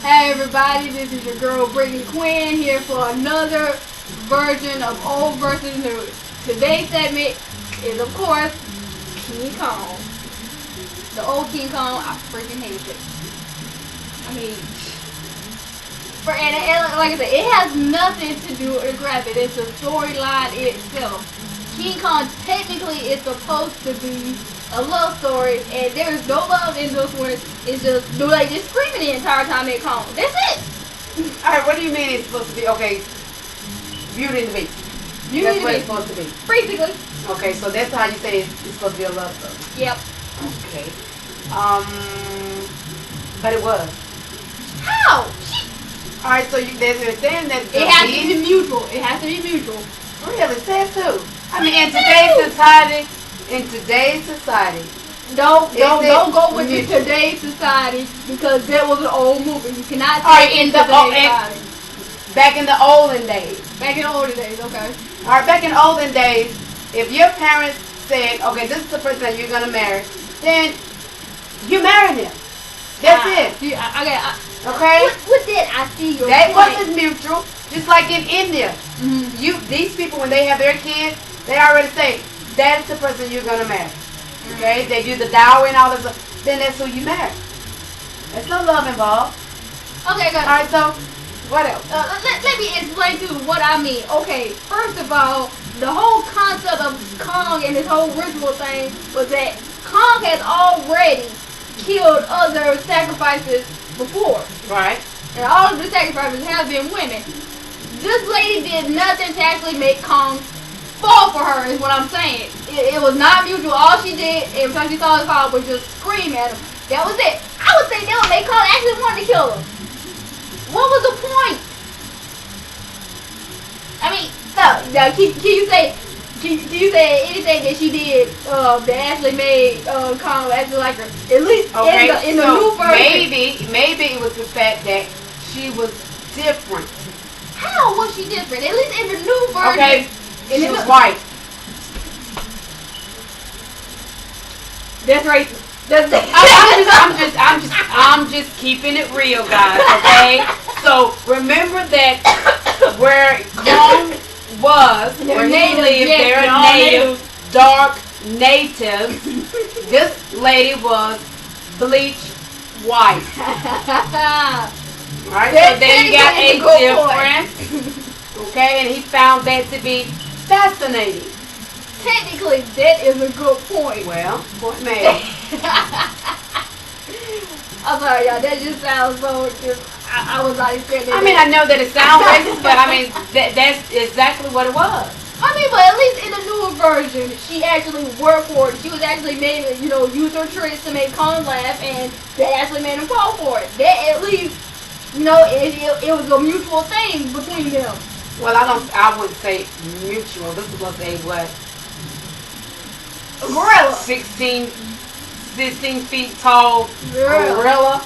Hey everybody, this is your girl Brittany Quinn here for another version of Old versus New. Today's segment is of course King Kong. The old King Kong, I freaking hate it. I mean, and like I said, it has nothing to do with graphic. It's a storyline itself. King Kong technically is supposed to be a love story, and there is no love in this one. It's just like just screaming the entire time they Kong. That's it. Alright, what do you mean it's supposed to be? Okay, Beauty and the Beast. That's what it's supposed to be. Basically. Okay, so that's how you say it's supposed to be a love story. Yep. Okay. But it was. How? Alright, so they're saying that it has to be mutual. It has to be mutual. Really? Says who? I mean, in today's society. Don't go with today's society because that was an old movie. You cannot say in today's society. Back in the olden days. Back in the olden days, okay. Alright, back in the olden days, if your parents said, okay, this is the person that you're gonna marry, then you marry them. That's it. Okay? What did I see your That point? wasn't mutual. Just like in India. These people, when they have their kids, they already say, that's the person you're going to marry. Okay? They do the dowry and all this stuff. Then that's who you marry. There's no love involved. Okay, good. Alright, so, what else? Let me explain to you what I mean. Okay, first of all, the whole concept of Kong and this whole ritual thing was that Kong has already killed other sacrifices before. Right. And all of the sacrifices have been women. This lady did nothing to actually make Kong fall for her, is what I'm saying. It was not mutual. All she did, every time she saw his father, was just scream at him. That was it. I would say that would make Kong actually want to kill him. What was the point? I mean, stop. Now, can you say anything that she did that actually made Kong actually like her? At least in the new version. Maybe it was the fact that she was different. How was she different? At least in the new version. Okay, she was white. That's right. I'm just keeping it real, guys. Okay. So remember that where Kong was, where he lived, they're native, dark natives. This lady was bleached white. Alright, so then you got a difference. Okay, and he found that to be fascinating. Technically, that is a good point. Well, point made. I'm sorry, y'all. That just sounds so. I was like saying that. I mean, I know that it sounds racist, but I mean that's exactly what it was. I mean, but at least in the newer version, she actually worked for it. She was actually made, use her tricks to make Kong laugh, and they actually made him fall for it. That at least, it was a mutual thing between them. Well, I wouldn't say mutual. This was a what? A gorilla. 16 feet tall gorilla.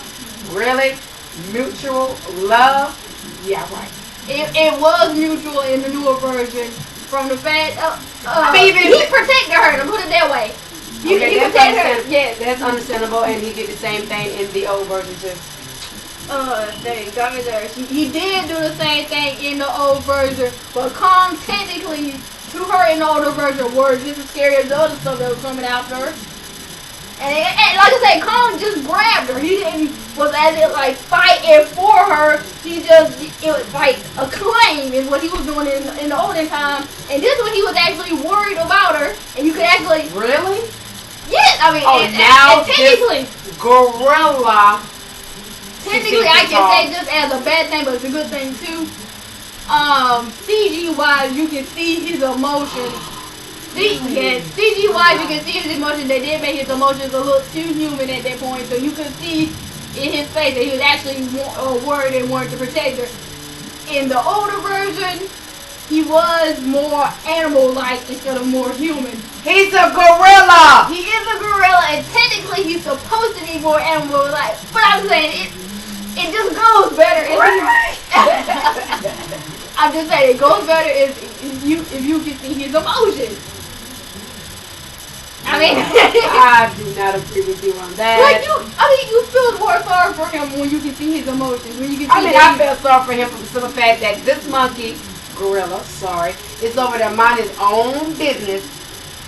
Really? Mutual love? Yeah, right. It was mutual in the newer version. From the fact, I mean, even he protected her. To put it that way. He protected her. Yes, that's understandable, and he did the same thing in the old version too. Dang, got me there. He did do the same thing in the old version, but Kong technically, to her in the older version, was just as scary as the other stuff that was coming after her. And like I said, Kong just grabbed her. He didn't was as if like fighting for her. It was like a claim is what he was doing in the olden time. And this one he was actually worried about her, and you could actually really. Yes, I mean. Now technically, gorilla. Technically, I can say this as a bad thing, but it's a good thing too. CG wise, you can see his emotions. CG wise, you can see his emotions. They did make his emotions a little too human at that point, so you could see in his face that he was actually worried and wanted to protect her. In the older version, he was more animal-like instead of more human. He's a gorilla! He is a gorilla, and technically he's supposed to be more animal-like. But I'm saying, it just goes better if I'm just saying, it goes better if you can see his emotions. I mean, I do not agree with you on that. like you feel more sorry for him when you can see his emotions. When you can see I feel sorry for him for the simple fact that this monkey, gorilla, is over there minding his own business,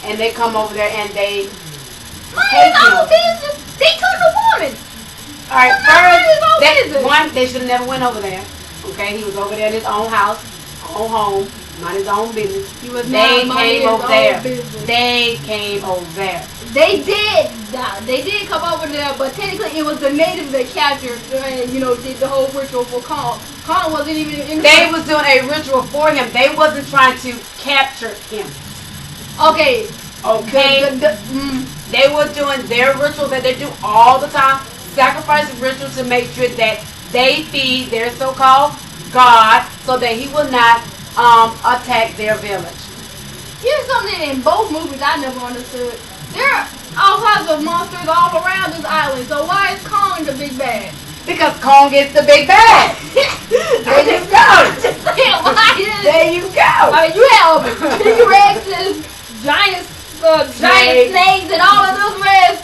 and they come over there and they mind his own business. They took the woman. All right, first, they should have never went over there. Okay, he was over there in his own house, own home, mind his own business. They came over there. They came over there. They did. They did come over there, but technically it was the natives that captured and did the whole ritual for Kong. Kong wasn't even in. They was doing a ritual for him. They wasn't trying to capture him. Okay. They were doing their ritual that they do all the time, sacrifice ritual to make sure that they feed their so-called God so that he will not attack their village. Here's something in both movies I never understood. There are all kinds of monsters all around this island, so why is Kong the big bad? Because Kong is the big bad. There you go. There you go. I mean, you have T-Rexes, giant snakes, and all of those rest.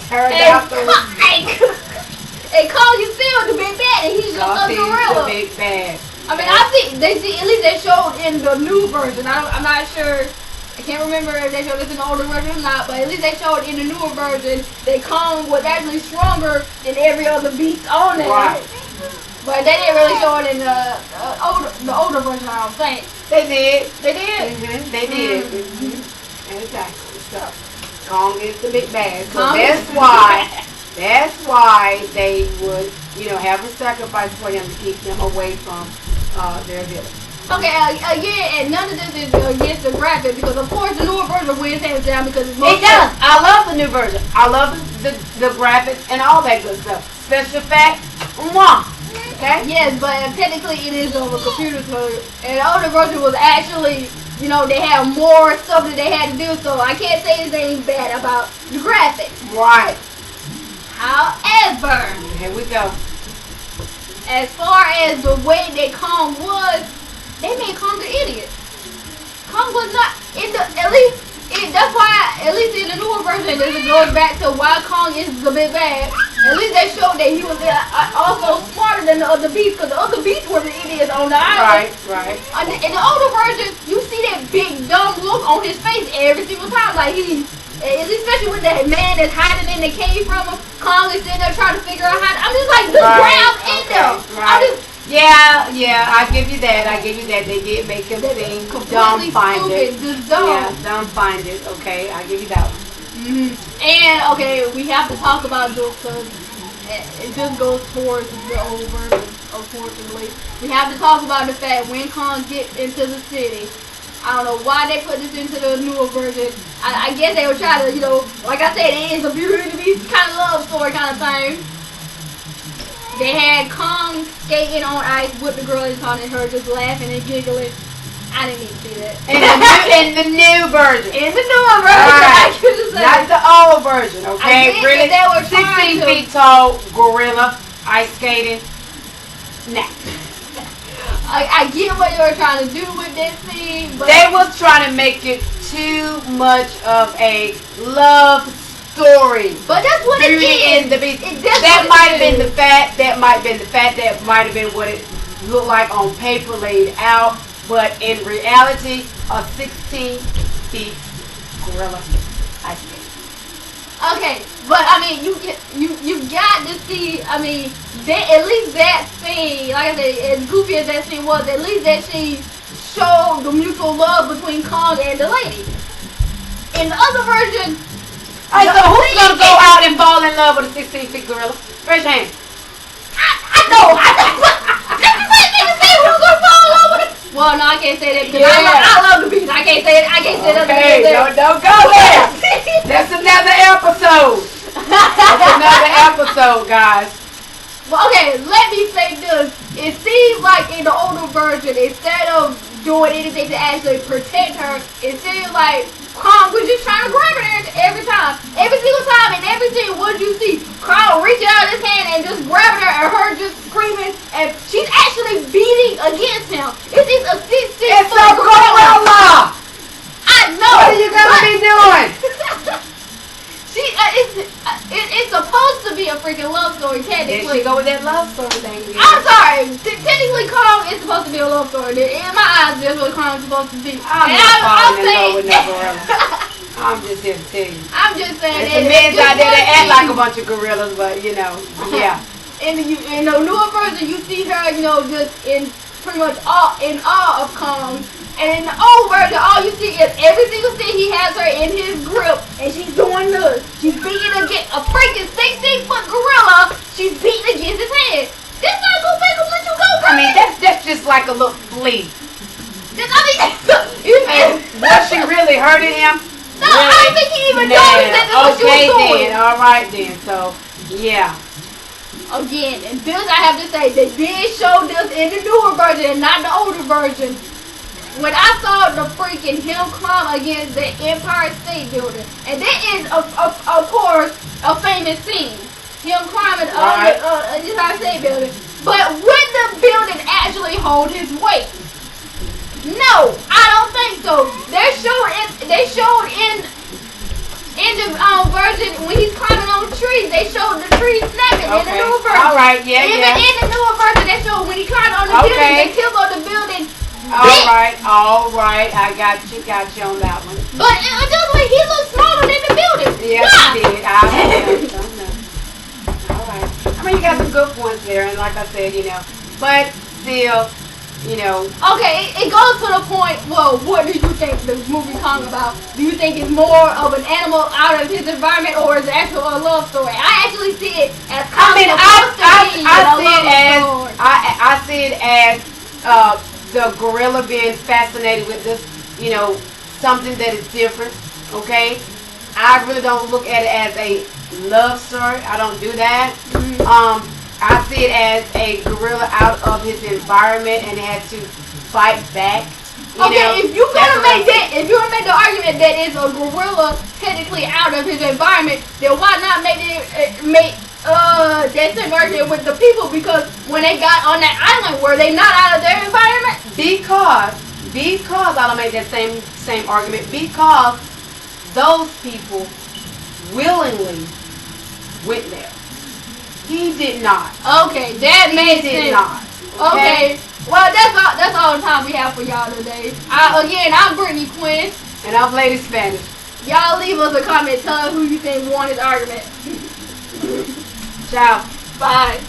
And Kong is still the big bad, and he's just a gorilla. The big bad. I mean, at least they showed in the new version. I'm not sure. I can't remember if they showed this in the older version or not, but at least they showed in the newer version that Kong was actually stronger than every other beast on there. Right. But they didn't really show it in the older version, I don't think. They did. They did? Mm-hmm. They did. Mm-hmm. Exactly. So, Kong is the big bad. So that's why they would, have a sacrifice for him to keep them away from their village. Okay, again, and none of this is against the graphic because, of course, the newer version wins hands down because it's more. It does. I love the new version. I love the graphics and all that good stuff. Special effects, okay? Yes, but technically it is over computer, and the older version was actually, they had more stuff that they had to do, so I can't say anything bad about the graphics. Right. However, here we go. As far as the way that Kong was, they made Kong an idiot. Kong was not that's why at least in the newer version it goes back to why Kong is the big bad. At least they showed that he was also smarter than the other beasts because the other beasts were the idiots on the island. Right. In the older version, you see that big dumb look on his face every single time, like especially with that man that's hiding in the cave from him. Kong is sitting there trying to figure out how to, I'm just like, just grab in there. Right. Yeah, I give you that. They did make him seem dumbfounded. Just dumb. Yeah, dumbfounded. Okay, I give you that one. Mm-hmm. And, okay, we have to talk about this because it just goes towards the old version, unfortunately. We have to talk about the fact when Kong gets into the city, I don't know why they put this into the newer version. I guess they were trying to, like I said, it is a Beauty and the Beast kind of love story kind of thing. They had Kong skating on ice with the girl and talking to her, just laughing and giggling. I didn't even see that. In the new version. In the newer version, right. I could have said. Not the old version, okay? Really? They were 16 feet tall, gorilla, ice skating. Nah. I get what you were trying to do with this scene, but they was trying to make it too much of a love story. But that's what Beauty it is. And the Beast. That might have been the fact. That might have been what it looked like on paper laid out. But in reality, a 16 feet gorilla ice skate. Okay, but I mean, you got to see. I mean, at least that scene, like I said, as goofy as that scene was, at least that scene showed the mutual love between Kong and the lady. In the other version, so who's gonna go out and fall in love with a 16 feet gorilla? Raise your hand. I know. That's the same thing to say who's gonna fall in love with it. Well, no, I can't say that because I love the Beast. I can't say it. I can't say that. Okay, don't go there. That's another episode. That's another episode, guys. Well, okay, let me say this. It seems like in the older version, instead of doing anything to actually protect her, it seems like Kong was just trying to grab her every time. Every single time, and every scene, what did you see? Kong reaching out his hand and just grabbing her, and her just screaming, and she's actually beating against him. This is a 6'6" gorilla. I know. What are you gonna be doing? There she go with that love story thing again. I'm sorry. Technically, Kong is supposed to be a love story. In my eyes, that's what Kong's supposed to be. I'm not falling in love with no gorilla. I'm just here to tell you. I'm just saying. There's some men out there that act like a bunch of gorillas, but yeah. In the newer version, you see her, just in pretty much in awe of Kong. And in the old version, all you see is every single scene he has her in his grip, and she's doing this. She's beating against a freaking 16-foot gorilla. She's beating against his head. This not gonna make him let you go, girl. I mean, that's just like a little flea. Was she really hurting him? No, really? I don't think he even noticed that that's what she was doing. Then, all right then. So, yeah. Again, and this I have to say, they did show this in the newer version and not the older version. When I saw the freaking him climb against the Empire State Building, and that is, of course, a famous scene. Him climbing up the Empire State Building. But would the building actually hold his weight? No, I don't think so. They showed in the version when he's climbing on trees. They showed the trees snapping in the newer version. All right, yeah. In the newer version, they showed when he climbed on the building, they killed on the building. All right. I got you on that one. But he looked smaller than the building. Yes, he did. I don't know. All right. I mean, you got some good points there, and like I said, but still, Okay, it goes to the point. Well, what do you think the movie talking about? Do you think it's more of an animal out of his environment, or is it actually a love story? I actually see it as I see it as the gorilla being fascinated with this, something that is different. Okay, I really don't look at it as a love story. I don't do that. Mm-hmm. I see it as a gorilla out of his environment and had to fight back. If you're gonna make the argument that it's a gorilla technically out of his environment, then why not make that same argument with the people? Because when they got on that island, were they not out of their environment? Because I don't make that same argument, because those people willingly went there. He did not. Okay, that makes sense. He did not. Okay. Well, that's all the time we have for y'all today. Again, I'm Brittany Quinn. And I'm Lady Spanish. Y'all leave us a comment. Tell us who you think won this argument. Ciao. Bye.